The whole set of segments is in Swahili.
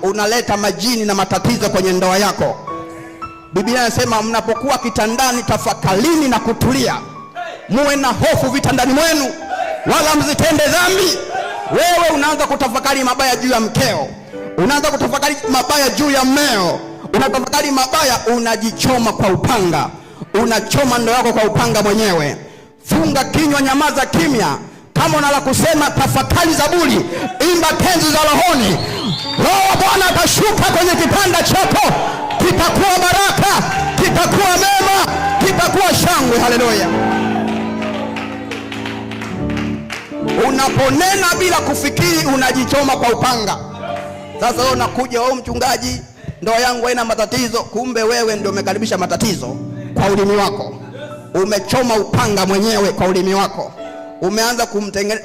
unaleta majini na matatizo kwenye ndoa yako. Biblia inasema mnapokuwa kitandani tafakarini na kutulia, muwe na hofu vitandani mwenu, wala msitende dhambi. Wewe unaanza kutafakari mabaya juu ya mkeo, unaanza kutafakari mabaya juu ya mmeo, unatafakari mabaya, unajichoma kwa upanga, unachoma ndoa yako kwa upanga mwenyewe. Funga kinywa, nyamaza kimya. Kama unala kusema, tafakari Zaburi, imba tenzi za rohoni. Roho wa Bwana atashuka kwenye kitanda chako, kitakuwa baraka, kitakuwa mema, kitakuwa shangwe. Haleluya. Unaponena bila kufikiri, unajichoma kwa upanga. Sasa wewe unakuja, wewe mchungaji, ndoa yangu haina matatizo. Kumbe wewe ndio umekaribisha matatizo kwa ulimi wako. Umechoma upanga mwenyewe kwa ulimi wako. Umeanza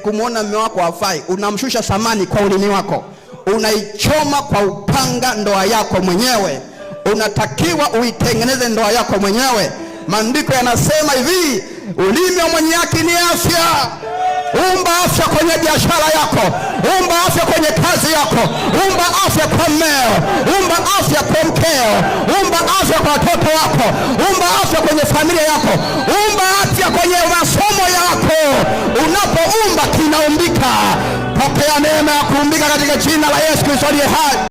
kumuona mume wako hafai, unamshusha thamani kwa ulimi wako. Unaichoma kwa upanga ndoa yako mwenyewe. Unatakiwa uitengeneze ndoa yako mwenyewe. Maandiko yanasema hivi, ulimi wa mwenye haki ni afya. Umba afya kwenye biashara yako, umba afya kwenye kazi yako, umba afya kwa mmeo, umba afya kwa mkeo, umba afya kwa watoto wako, umba afya kwenye familia yako, umba afya kwenye masomo yako. Unapoumba kinaumbika. Pokea neema ya kuumbika katika jina la Yesu Kristo aliye hai.